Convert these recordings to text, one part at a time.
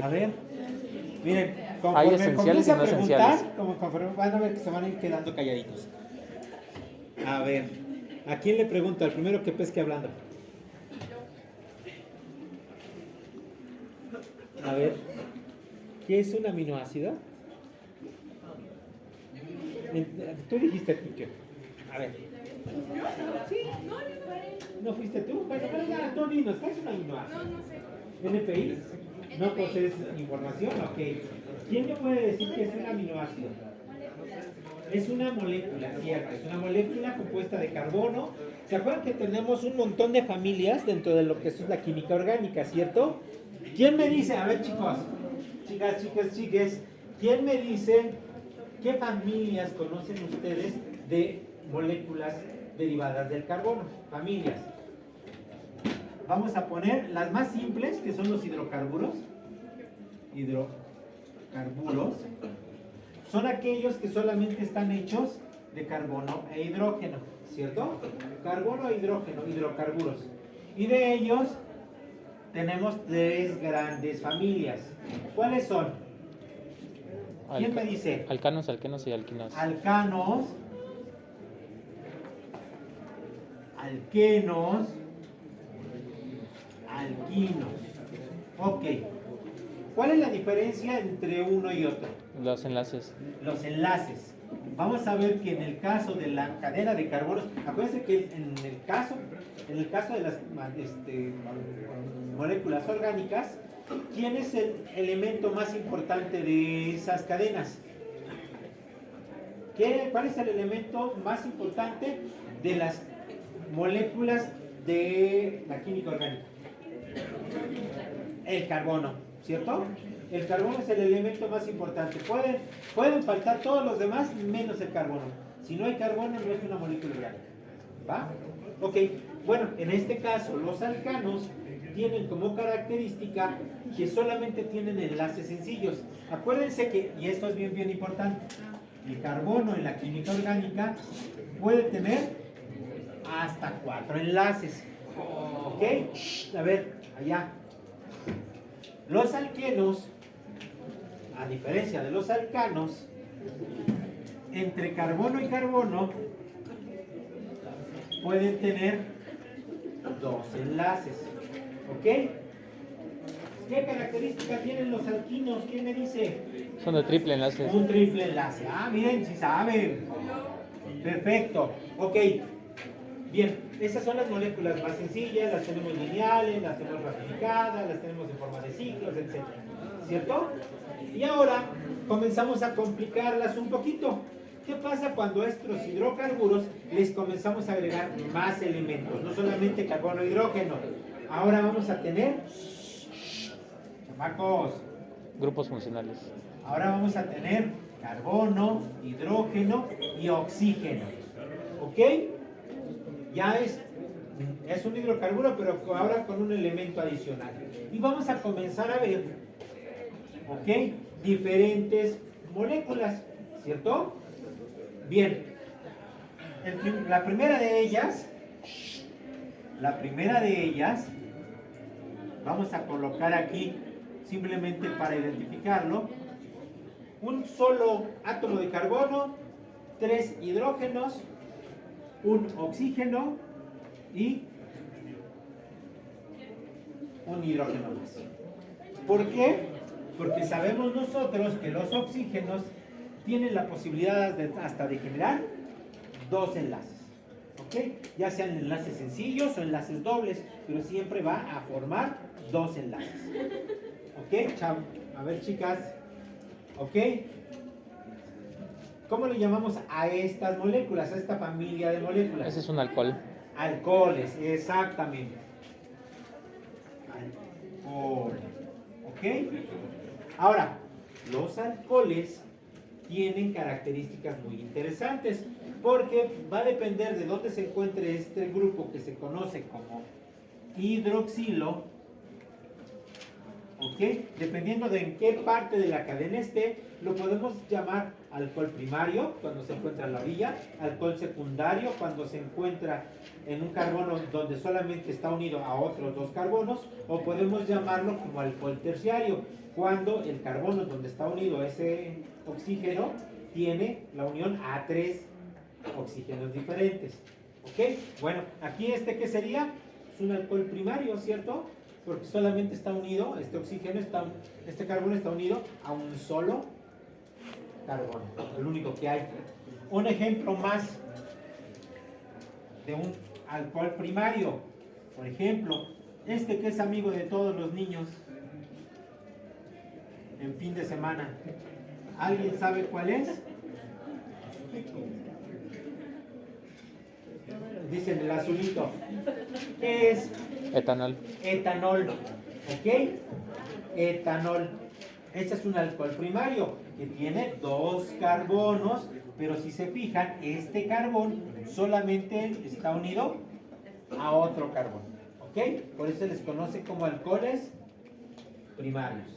A ver, miren, Hay conforme esenciales comienza y a no preguntar, esenciales. como conforme van a ver que se van a ir quedando calladitos. A ver, ¿a quién le pregunto? Al primero que pesque hablando. A ver, ¿qué es un aminoácido? Tú dijiste que. A ver. ¿Sí? ¿No fuiste tú? Bueno, pero ya, tú dinos, ¿qué es un aminoácido? ¿NPI? ¿No posees información? Ok. ¿Quién me puede decir qué es un aminoácido? Es una molécula, cierto, es una molécula compuesta de carbono. ¿Se acuerdan que tenemos un montón de familias dentro de lo que es la química orgánica, cierto? ¿Quién me dice, a ver chicos, chicas, chicas, chiques, quién me dice qué familias conocen ustedes de moléculas derivadas del carbono? Familias. Vamos a poner las más simples, que son los hidrocarburos. Hidrocarburos. Son aquellos que solamente están hechos de carbono e hidrógeno, ¿cierto? Carbono e hidrógeno, hidrocarburos. Y de ellos tenemos tres grandes familias. ¿Cuáles son? ¿Quién me dice? Alcanos, alquenos y alquinos. Alcanos, alquenos, alquinos. Ok. ¿Cuál es la diferencia entre uno y otro? Los enlaces. Los enlaces. Vamos a ver que en el caso de la cadena de carbonos, acuérdense que en el caso de las moléculas orgánicas, ¿quién es el elemento más importante de esas cadenas? ¿Cuál es el elemento más importante de las moléculas de la química orgánica? El carbono, ¿cierto? El carbono es el elemento más importante. Pueden faltar todos los demás menos el carbono. Si no hay carbono, no es una molécula orgánica. ¿Va? Ok, bueno, en este caso, los alcanos tienen como característica que solamente tienen enlaces sencillos. Acuérdense que, y esto es bien, bien importante, el carbono en la química orgánica puede tener hasta 4 enlaces. ¿Ok? A ver, allá. Los alquenos, a diferencia de los alcanos, entre carbono y carbono pueden tener 2 enlaces. ¿Ok? ¿Qué características tienen los alquinos? ¿Quién me dice? Son de triple enlace. Un triple enlace. Ah, miren, si saben. Perfecto. Ok. Bien, esas son las moléculas más sencillas, las tenemos lineales, las tenemos ramificadas, las tenemos en forma de ciclos, etc. ¿Cierto? Y ahora comenzamos a complicarlas un poquito. ¿Qué pasa cuando a estos hidrocarburos les comenzamos a agregar más elementos? No solamente carbono e hidrógeno. Ahora vamos a tener, chamacos, Grupos funcionales. ahora vamos a tener carbono, hidrógeno y oxígeno. ¿Ok? Ya es un hidrocarburo, pero ahora con un elemento adicional. Y vamos a comenzar a ver, ¿ok? Diferentes moléculas, ¿cierto? Bien. La primera de ellas, vamos a colocar aquí, simplemente para identificarlo, un solo átomo de carbono, 3 hidrógenos, un oxígeno y un hidrógeno más. ¿Por qué? Porque sabemos nosotros que los oxígenos tienen la posibilidad hasta de generar 2 enlaces. ¿Ok? Ya sean enlaces sencillos o enlaces dobles, pero siempre va a formar 2 enlaces. ¿Ok? Chao. A ver, chicas. ¿Ok? ¿Cómo le llamamos a estas moléculas, a esta familia de moléculas? Ese es un alcohol. Alcoholes, exactamente. Alcoholes. ¿Ok? Ahora, los alcoholes tienen características muy interesantes porque va a depender de dónde se encuentre este grupo que se conoce como hidroxilo ¿ok? Dependiendo de en qué parte de la cadena esté, lo podemos llamar alcohol primario cuando se encuentra en la orilla, alcohol secundario cuando se encuentra en un carbono donde solamente está unido a otros dos carbonos, o podemos llamarlo como alcohol terciario cuando el carbono donde está unido ese oxígeno tiene la unión a tres oxígenos diferentes. ¿Ok? Bueno, aquí ¿qué sería? Es un alcohol primario, ¿cierto? Porque solamente está unido, este carbono está unido a un solo carbono, el único que hay. Un ejemplo más de un alcohol primario, por ejemplo, que es amigo de todos los niños en fin de semana. ¿Alguien sabe cuál es? Dicen el azulito. ¿Qué es? Etanol. Etanol. ¿Ok? Etanol. Este es un alcohol primario que tiene dos carbonos, pero si se fijan, este carbón solamente está unido a otro carbón. ¿Ok? Por eso se les conoce como alcoholes primarios.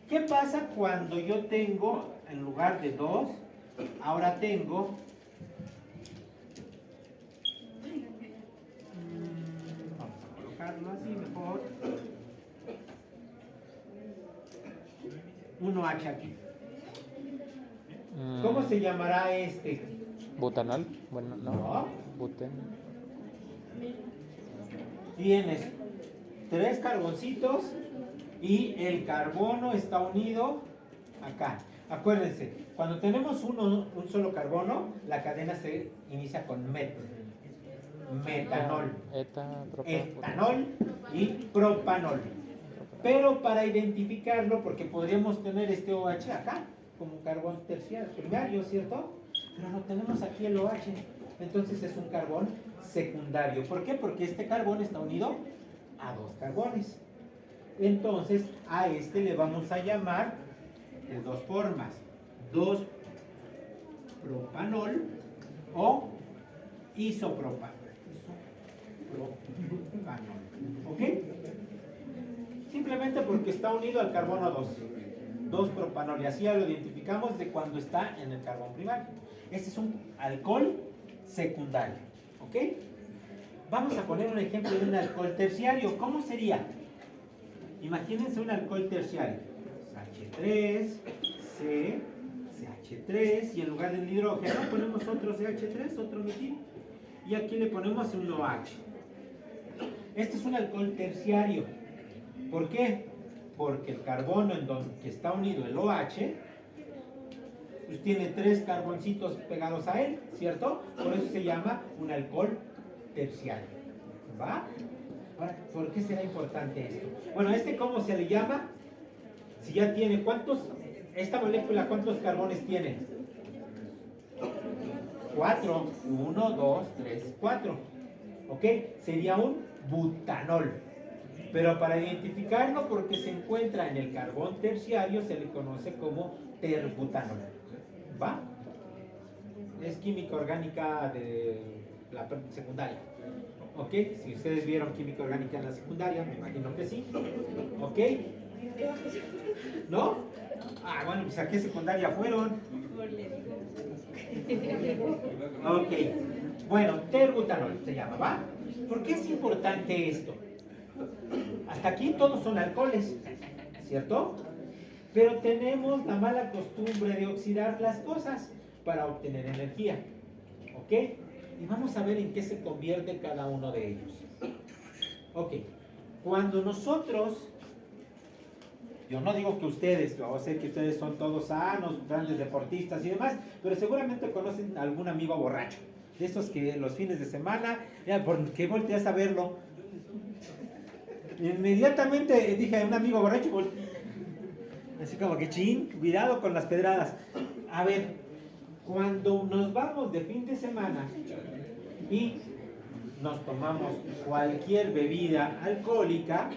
¿Qué pasa cuando yo tengo, en lugar de dos, ahora tengo vamos a colocarlo así mejor, un OH aquí? ¿Cómo se llamará este? Butanol. Bueno, no. No. Buten. Tienes tres carboncitos y el carbono está unido acá. Acuérdense, cuando tenemos un solo carbono, la cadena se inicia con metanol, etanol y propanol. Pero para identificarlo, porque podríamos tener este OH acá, como un carbón terciario, primario, ¿cierto? Pero no tenemos aquí el OH, entonces es un carbón secundario. ¿Por qué? Porque este carbón está unido a dos carbones. Entonces a este le vamos a llamar de dos formas: 2-propanol o isopropanol. ¿Ok? Simplemente porque está unido al carbono 2-propanol, y así ya lo identificamos de cuando está en el carbón primario. Este es un alcohol secundario. ¿Ok? Vamos a poner un ejemplo de un alcohol terciario. ¿Cómo sería? Imagínense un alcohol terciario. H3, C, CH3, y en lugar del hidrógeno ponemos otro CH3, otro metil, y aquí le ponemos un OH. Este es un alcohol terciario. ¿Por qué? Porque el carbono en donde está unido el OH, pues tiene tres carboncitos pegados a él, ¿cierto? Por eso se llama un alcohol terciario. ¿Va? Ahora, ¿por qué será importante esto? Bueno, ¿cómo se le llama? Si ya tiene, esta molécula, ¿cuántos carbones tiene? 4. 1, 2, 3, 4. ¿Ok? Sería un butanol. Pero para identificarlo, porque se encuentra en el carbón terciario, se le conoce como terbutanol. ¿Va? Es química orgánica de la secundaria. ¿Ok? Si ustedes vieron química orgánica en la secundaria, me imagino que sí. ¿Ok? ¿No? Ah, bueno, pues ¿a qué secundaria fueron? Ok. Bueno, terbutanol se llama, ¿va? ¿Por qué es importante esto? Hasta aquí todos son alcoholes, ¿cierto? Pero tenemos la mala costumbre de oxidar las cosas para obtener energía. ¿Ok? Y vamos a ver en qué se convierte cada uno de ellos. Ok. Cuando nosotros, yo no digo que ustedes, yo sé que ustedes son todos sanos, grandes deportistas y demás, pero seguramente conocen a algún amigo borracho. De esos que los fines de semana, ¿por qué volteas a verlo? Inmediatamente dije a un amigo borracho, así como que chin, cuidado con las pedradas. A ver, cuando nos vamos de fin de semana y nos tomamos cualquier bebida alcohólica,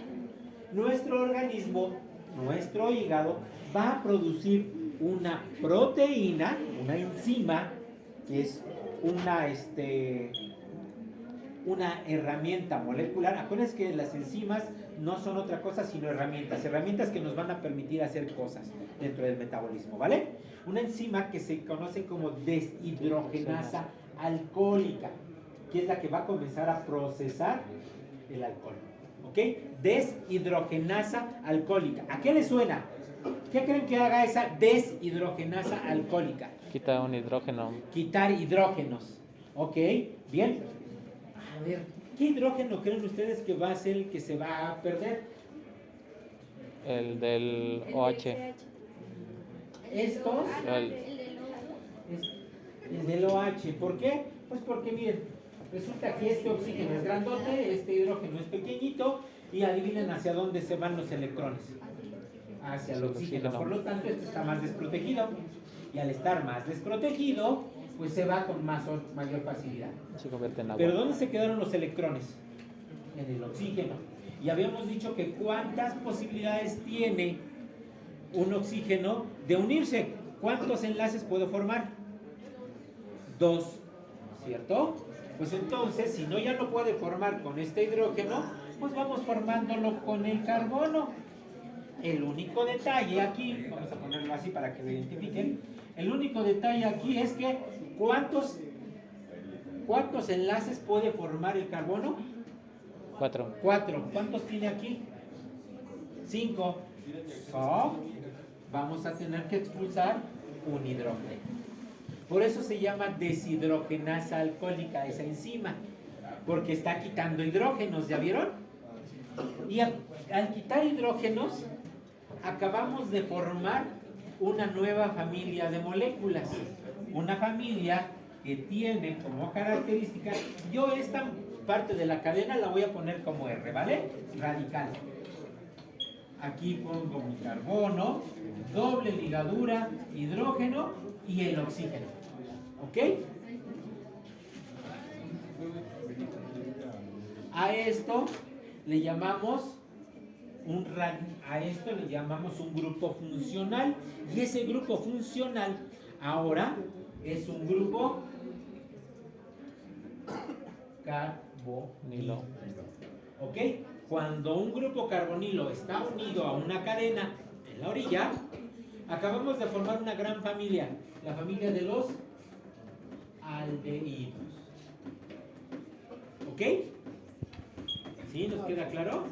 nuestro organismo, nuestro hígado, va a producir una proteína, una enzima, que es una herramienta molecular. Acuérdense que las enzimas no son otra cosa sino herramientas que nos van a permitir hacer cosas dentro del metabolismo, ¿vale? Una enzima que se conoce como deshidrogenasa alcohólica, que es la que va a comenzar a procesar el alcohol, ¿ok? Deshidrogenasa alcohólica. ¿A qué le suena? ¿Qué creen que haga esa deshidrogenasa alcohólica? Quita un hidrógeno. Quitar hidrógenos, ¿ok? Bien. A ver, ¿qué hidrógeno creen ustedes que va a ser el que se va a perder? El del OH. Estos, el del OH. ¿Por qué? Pues porque miren, resulta que este oxígeno es grandote, este hidrógeno es pequeñito, y adivinen hacia dónde se van los electrones. Hacia el oxígeno. Por lo tanto, este está más desprotegido. Y al estar más desprotegido, pues se va con mayor facilidad. Se convierte en agua. ¿Pero dónde se quedaron los electrones? En el oxígeno. Y habíamos dicho que cuántas posibilidades tiene un oxígeno de unirse. ¿Cuántos enlaces puede formar? 2, ¿cierto? Pues entonces, si no ya lo puede formar con este hidrógeno, pues vamos formándolo con el carbono. El único detalle aquí, vamos a ponerlo así para que lo identifiquen, el único detalle aquí es que ¿cuántos enlaces puede formar el carbono? 4. 4. ¿Cuántos tiene aquí? 5. So, vamos a tener que expulsar un hidrógeno. Por eso se llama deshidrogenasa alcohólica esa enzima, porque está quitando hidrógenos, ¿ya vieron? Y al quitar hidrógenos, acabamos de formar una nueva familia de moléculas. Una familia que tiene como característica, yo esta parte de la cadena la voy a poner como R, ¿vale? Radical. Aquí pongo mi carbono, doble ligadura, hidrógeno y el oxígeno. ¿Ok? A esto le llamamos un grupo funcional, y ese grupo funcional ahora es un grupo carbonilo. ¿Ok? Cuando un grupo carbonilo está unido a una cadena en la orilla, acabamos de formar una gran familia, la familia de los aldehídos. ¿Ok? ¿Sí? ¿Nos queda claro?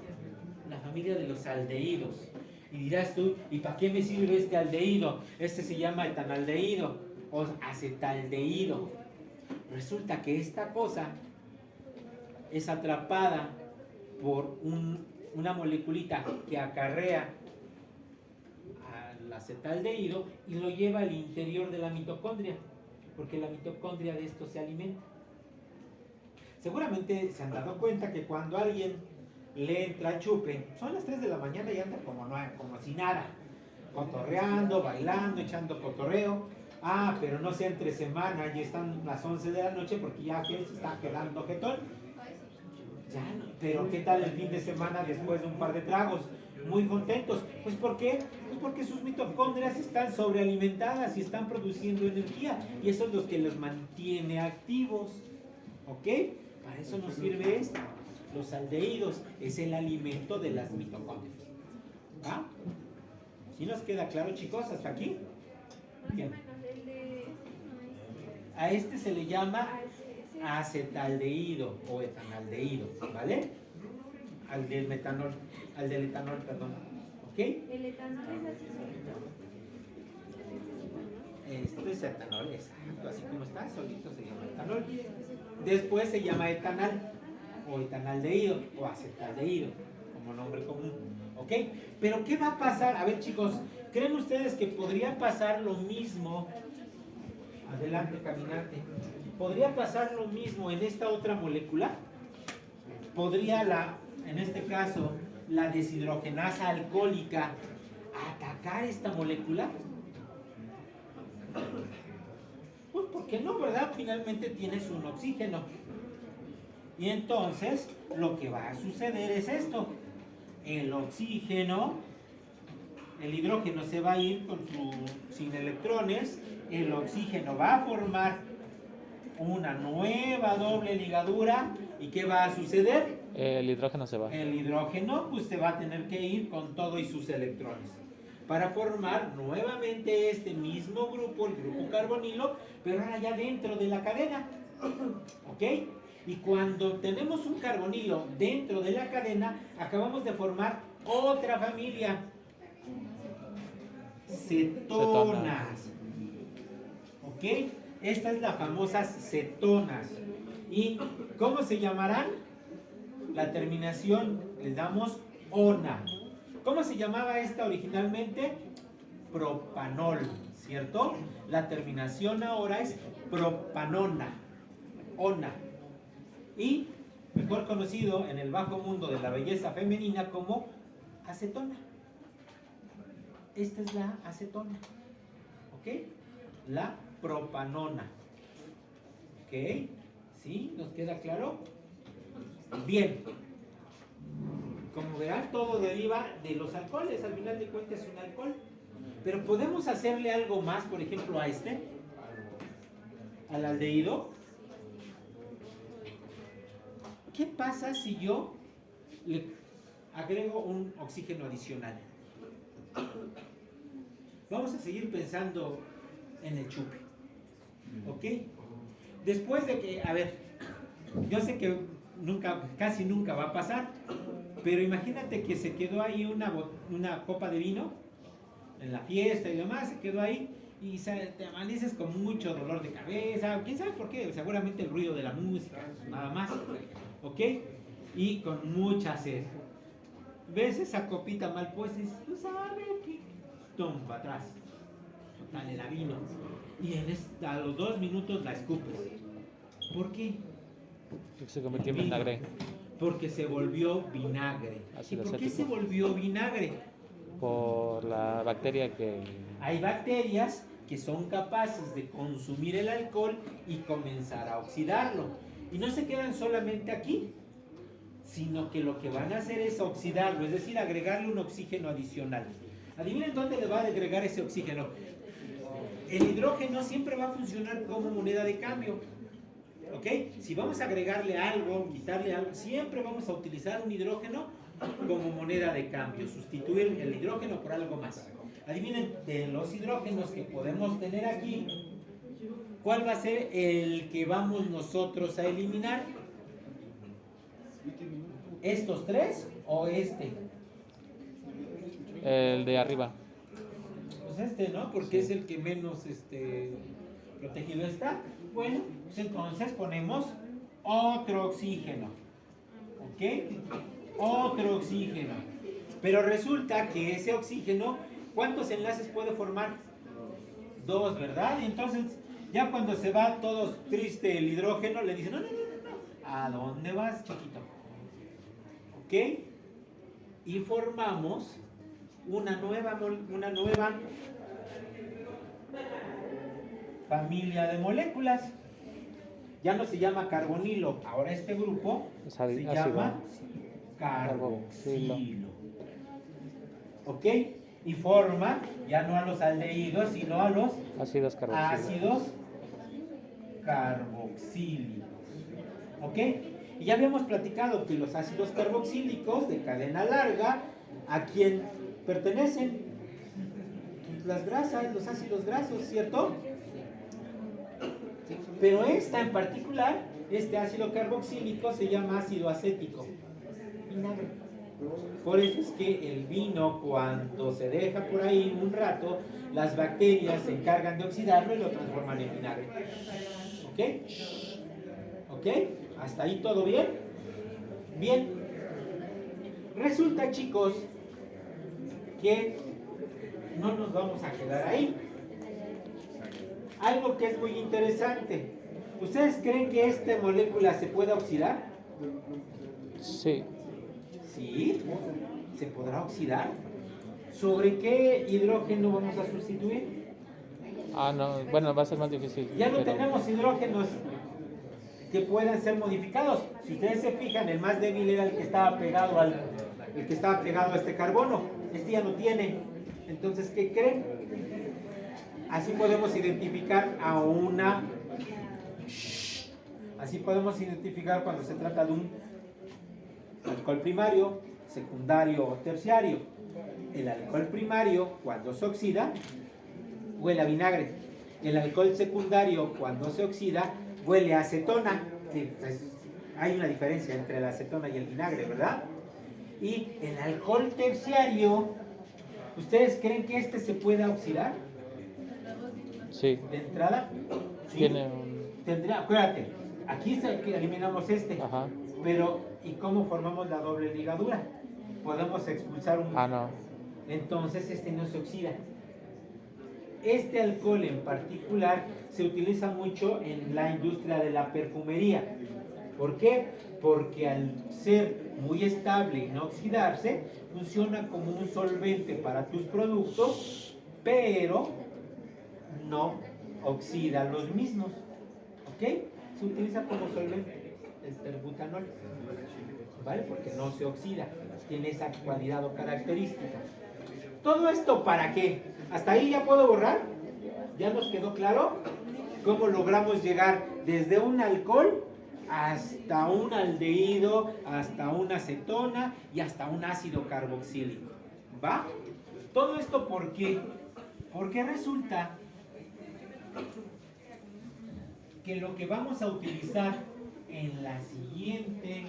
La familia de los aldehídos. Y dirás tú, ¿y para qué me sirve este aldehído? Este se llama etanaldehído o acetaldehído. Resulta que esta cosa es atrapada por una moleculita que acarrea al acetaldehído y lo lleva al interior de la mitocondria, porque la mitocondria de esto se alimenta. Seguramente se han dado cuenta que cuando alguien le entra chupe, son las 3 de la mañana y anda como si nada, cotorreando, bailando, echando cotorreo. Pero no sea entre semana y están las 11 de la noche porque ya que se está quedando jetón. Ya no, pero ¿qué tal el fin de semana después de un par de tragos? Muy contentos. ¿Pues por qué? Pues porque sus mitocondrias están sobrealimentadas y están produciendo energía, y eso es lo que los mantiene activos. ¿Ok? Para eso nos sirve esto. Los aldehídos es el alimento de las mitocondrias. ¿Va? ¿Sí nos queda claro, chicos, hasta aquí? Bien. A este se le llama acetaldehído o etanaldehído, ¿vale? Al del etanol, perdón. ¿Ok? El etanol es así solito. Esto es etanol, exacto, así como está, solito se llama etanol. Después se llama etanal, o etanaldehído, o acetaldehído, como nombre común. ¿Ok? Pero ¿qué va a pasar? A ver, chicos, ¿creen ustedes que podría pasar lo mismo? Adelante, caminante. ¿Podría pasar lo mismo en esta otra molécula? ¿Podría en este caso, la deshidrogenasa alcohólica atacar esta molécula? Pues ¿por qué no, verdad? Finalmente tienes un oxígeno. Y entonces lo que va a suceder es esto. El oxígeno, el hidrógeno se va a ir sin electrones, el oxígeno va a formar una nueva doble ligadura, ¿y qué va a suceder? El hidrógeno se va. El hidrógeno pues se va a tener que ir con todo y sus electrones para formar nuevamente este mismo grupo, el grupo carbonilo, pero ahora ya dentro de la cadena. ¿Ok? Y cuando tenemos un carbonilo dentro de la cadena, acabamos de formar otra familia. Cetonas. ¿Ok? Esta es la famosa cetonas. ¿Y cómo se llamarán? La terminación les damos ona. ¿Cómo se llamaba esta originalmente? Propanol, ¿cierto? La terminación ahora es propanona, ona. Y mejor conocido en el bajo mundo de la belleza femenina como acetona. Esta es la acetona, ¿ok? La propanona, ¿ok? ¿Sí? ¿Nos queda claro? Bien. Como verán, todo deriva de los alcoholes, al final de cuentas es un alcohol. Pero podemos hacerle algo más, por ejemplo, a este, al aldehído. ¿Qué pasa si yo le agrego un oxígeno adicional? Vamos a seguir pensando en el chupe, ¿ok? Después de que, a ver, yo sé que casi nunca va a pasar, pero imagínate que se quedó ahí una copa de vino en la fiesta y demás, se quedó ahí y te amaneces con mucho dolor de cabeza, quién sabe por qué, seguramente el ruido de la música, nada más, ¿ok? Y con mucha sed. ¿Ves esa copita mal puesta? Y dices, tú sabes que toma para atrás, dale la vino, y a los 2 minutos la escupes. ¿Por qué? Se convirtió en vinagre. Porque se volvió vinagre. ¿Y por qué se volvió vinagre? Por la bacteria que... Hay bacterias que son capaces de consumir el alcohol y comenzar a oxidarlo. Y no se quedan solamente aquí, sino que lo que van a hacer es oxidarlo, es decir, agregarle un oxígeno adicional. Adivinen dónde le va a agregar ese oxígeno. El hidrógeno siempre va a funcionar como moneda de cambio. ¿Ok? Si vamos a agregarle algo, quitarle algo, siempre vamos a utilizar un hidrógeno como moneda de cambio, sustituir el hidrógeno por algo más. Adivinen, de los hidrógenos que podemos tener aquí, ¿cuál va a ser el que vamos nosotros a eliminar? ¿Estos tres o este? El de arriba. Pues este, ¿no? Porque es el que menos protegido está. Bueno, pues entonces ponemos otro oxígeno. ¿Ok? Otro oxígeno. Pero resulta que ese oxígeno, ¿cuántos enlaces puede formar? 2, ¿verdad? Y entonces, ya cuando se va todo triste el hidrógeno, le dicen, no. ¿A dónde vas, chiquito? ¿Ok? Y formamos una nueva familia de moléculas. Ya no se llama carbonilo, ahora este grupo se llama carboxilo. ¿Ok? Y forma ya no a los aldehídos, sino a los ácidos carboxílicos. ¿Ok? Y ya habíamos platicado que los ácidos carboxílicos de cadena larga, ¿a quién pertenecen? Las grasas, los ácidos grasos, ¿cierto? Pero esta en particular, este ácido carboxílico se llama ácido acético. Vinagre. Por eso es que el vino, cuando se deja por ahí un rato, las bacterias se encargan de oxidarlo y lo transforman en vinagre. ¿Ok? ¿Ok? ¿Hasta ahí todo bien? Bien. Resulta, chicos, que no nos vamos a quedar ahí. Algo que es muy interesante. ¿Ustedes creen que esta molécula se pueda oxidar? Sí. ¿Sí? ¿Se podrá oxidar? ¿Sobre qué hidrógeno vamos a sustituir? No, bueno, va a ser más difícil. Ya no tenemos hidrógenos que puedan ser modificados. Si ustedes se fijan, el más débil era el que estaba pegado a este carbono. Este ya no tiene. Entonces, ¿qué creen? Así podemos identificar Así podemos identificar cuando se trata de un alcohol primario, secundario o terciario. El alcohol primario, cuando se oxida, huele a vinagre. El alcohol secundario, cuando se oxida, huele a acetona. Pues, hay una diferencia entre la acetona y el vinagre, ¿verdad? Y el alcohol terciario, ¿ustedes creen que este se pueda oxidar? Sí. De entrada, sí. Tiene un... Tendría, acuérdate, aquí eliminamos este. Ajá. Pero, ¿y cómo formamos la doble ligadura? Podemos expulsar un... Ah, no. Entonces este no se oxida. Este alcohol en particular se utiliza mucho en la industria de la perfumería. ¿Por qué? Porque al ser muy estable y no oxidarse, funciona como un solvente para tus productos, pero no oxida los mismos. ¿Ok? Se utiliza como solvente el terbutanol, ¿vale? Porque no se oxida, tiene esa cualidad o característica. ¿Todo esto para qué? ¿Hasta ahí ya puedo borrar? ¿Ya nos quedó claro cómo logramos llegar desde un alcohol hasta un aldehído, hasta una acetona y hasta un ácido carboxílico? ¿Va? ¿Todo esto por qué? Porque resulta que lo que vamos a utilizar en la siguiente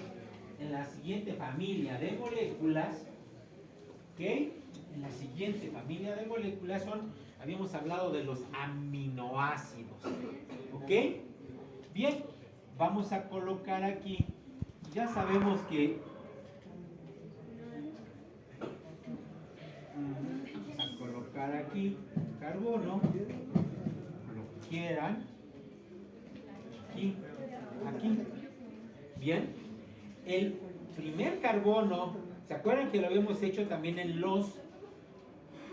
familia de moléculas, ¿ok? En la siguiente familia de moléculas habíamos hablado de los aminoácidos, ¿ok? Bien, vamos a colocar aquí, ya sabemos que vamos a colocar aquí carbono, lo que quieran, aquí. Bien, el primer carbono, ¿se acuerdan que lo habíamos hecho también en los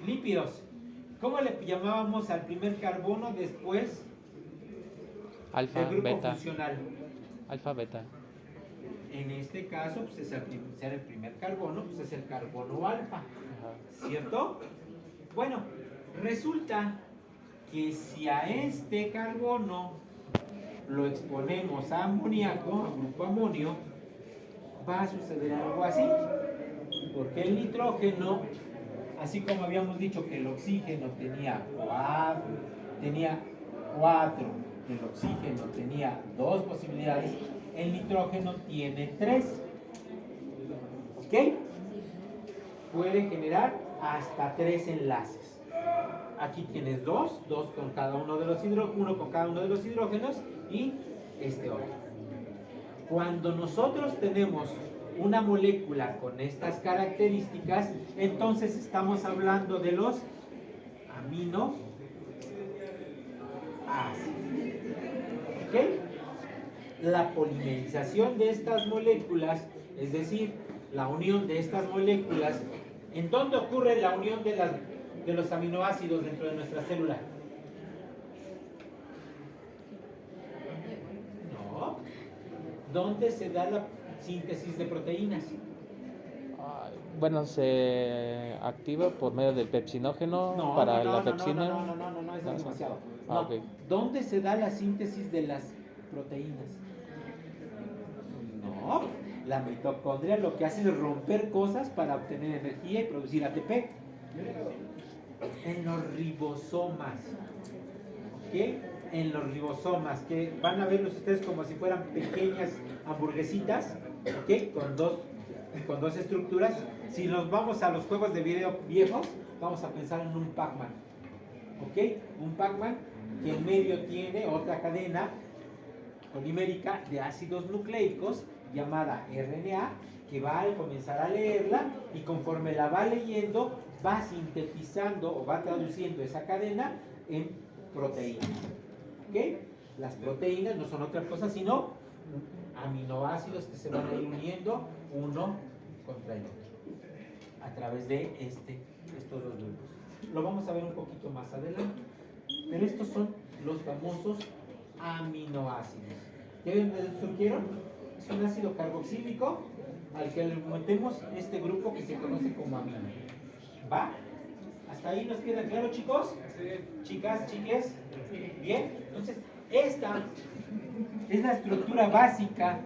lípidos? ¿Cómo le llamábamos al primer carbono después Alfa, del grupo beta. funcional? Alfa, beta. En este caso, pues es el primer carbono, pues es el carbono alfa, Ajá. ¿cierto? Bueno, resulta que si a este carbono lo exponemos a amoníaco, a grupo amonio, va a suceder algo así, porque el nitrógeno, así como habíamos dicho que el oxígeno tenía 4, el oxígeno tenía 2 posibilidades, el nitrógeno tiene 3, ¿ok? Puede generar hasta 3 enlaces. Aquí tienes 2 con cada uno de los uno con cada uno de los hidrógenos y este otro. Cuando nosotros tenemos una molécula con estas características, entonces estamos hablando de los aminoácidos. ¿Ok? La polimerización de estas moléculas, es decir, la unión de estas moléculas, ¿en dónde ocurre la unión de los aminoácidos dentro de nuestra célula? No. ¿Dónde se da la síntesis de proteínas? Bueno, se activa por medio del pepsinógeno No, para no, la no, pepsina. no, eso es demasiado. Ah, No. ok. ¿Dónde se da la síntesis de las proteínas? No, la mitocondria lo que hace es romper cosas para obtener energía y producir ATP. En los ribosomas, ¿ok? En los ribosomas, que van a verlos ustedes como si fueran pequeñas hamburguesitas, ¿ok? Con dos estructuras. Si nos vamos a los juegos de video viejos, vamos a pensar en un Pac-Man, ¿ok? Un Pac-Man que en medio tiene otra cadena polimérica de ácidos nucleicos llamada RNA, que va a comenzar a leerla y conforme la va leyendo va sintetizando o va traduciendo esa cadena en proteínas, ¿ok? Las proteínas no son otra cosa sino aminoácidos que se van a ir uniendo uno contra el otro a través de estos dos grupos. Lo vamos a ver un poquito más adelante, pero estos son los famosos aminoácidos. ¿Ya ven de esto quiero? Es un ácido carboxílico al que le metemos este grupo que se conoce como amino. ¿Va? ¿Hasta ahí nos queda claro, chicos? Chicas, chiques. Bien, entonces esta es la estructura básica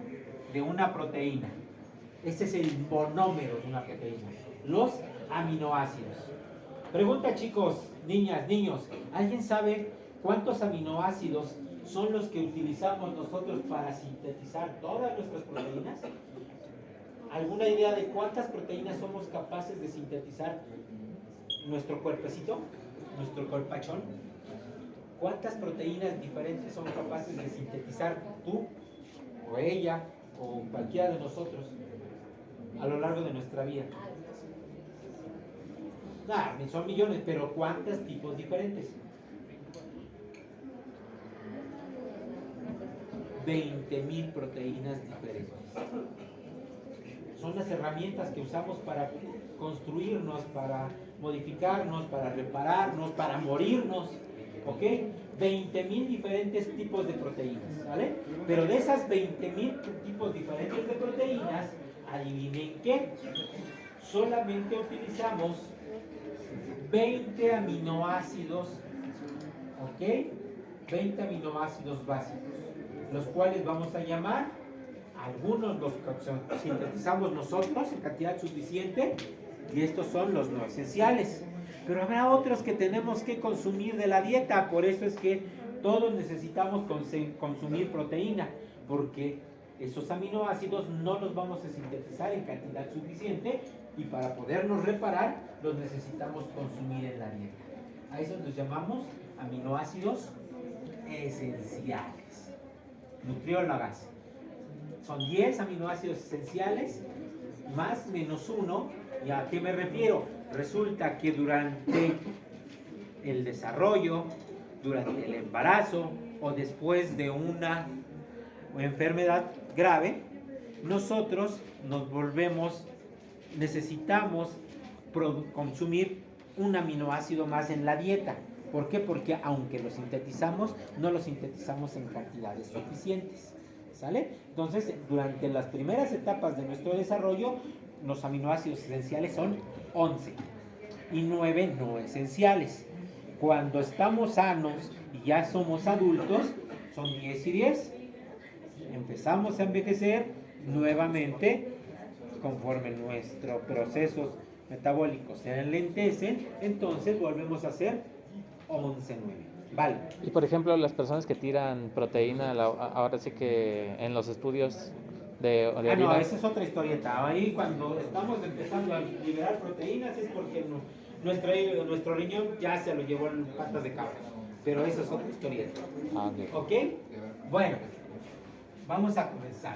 de una proteína. Este es el monómero de una proteína, los aminoácidos. Pregunta, chicos, niñas, niños, ¿alguien sabe cuántos aminoácidos son los que utilizamos nosotros para sintetizar todas nuestras proteínas? ¿Alguna idea de cuántas proteínas somos capaces de sintetizar nuestro cuerpecito, nuestro corpachón? ¿Cuántas proteínas diferentes son capaces de sintetizar tú, o ella, o cualquiera de nosotros a lo largo de nuestra vida? Son millones, pero ¿cuántos tipos diferentes? 20,000 proteínas diferentes. Son las herramientas que usamos para construirnos, para modificarnos, para repararnos, para morirnos. ¿Ok? 20,000 diferentes tipos de proteínas, ¿vale? Pero de esas 20,000 tipos diferentes de proteínas, adivinen qué, solamente utilizamos 20 aminoácidos, ¿ok? 20 aminoácidos básicos, los cuales vamos a llamar, algunos los sintetizamos nosotros en cantidad suficiente, y estos son los no esenciales. Pero habrá otros que tenemos que consumir de la dieta, por eso es que todos necesitamos consumir proteína, porque esos aminoácidos no los vamos a sintetizar en cantidad suficiente y para podernos reparar los necesitamos consumir en la dieta. A eso los llamamos aminoácidos esenciales, nutriólogas. Son 10 aminoácidos esenciales más menos 1. ¿Y a qué me refiero? Resulta que durante el desarrollo, durante el embarazo o después de una enfermedad grave, nosotros necesitamos consumir un aminoácido más en la dieta. ¿Por qué? Porque aunque lo sintetizamos, no lo sintetizamos en cantidades suficientes. ¿Sale? Entonces, durante las primeras etapas de nuestro desarrollo, los aminoácidos esenciales son 11 y 9 no esenciales. Cuando estamos sanos y ya somos adultos, son 10 y 10. Empezamos a envejecer nuevamente, conforme nuestros procesos metabólicos se enlentecen, entonces volvemos a hacer 11, 9. Vale. Y por ejemplo, las personas que tiran proteína, ahora sí que en los estudios de orina. No, esa es otra historieta. Ahí cuando estamos empezando a liberar proteínas es porque nuestro riñón ya se lo llevó en patas de cabra. Pero esa es otra historieta. ¿Ok? Bueno, vamos a comenzar.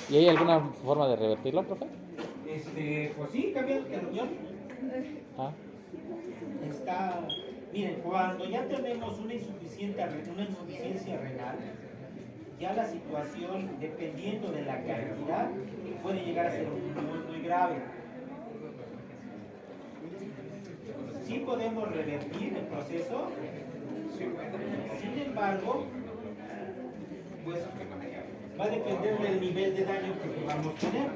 ¿Y hay alguna forma de revertirlo, profe? Pues sí, cambiando de riñón. Miren, cuando ya tenemos una insuficiencia renal, ya la situación, dependiendo de la cantidad, puede llegar a ser muy grave. Sí podemos revertir el proceso, sin embargo, pues va a depender del nivel de daño que podamos tener.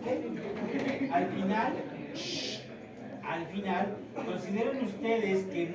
¿Okay? Al final, consideren ustedes que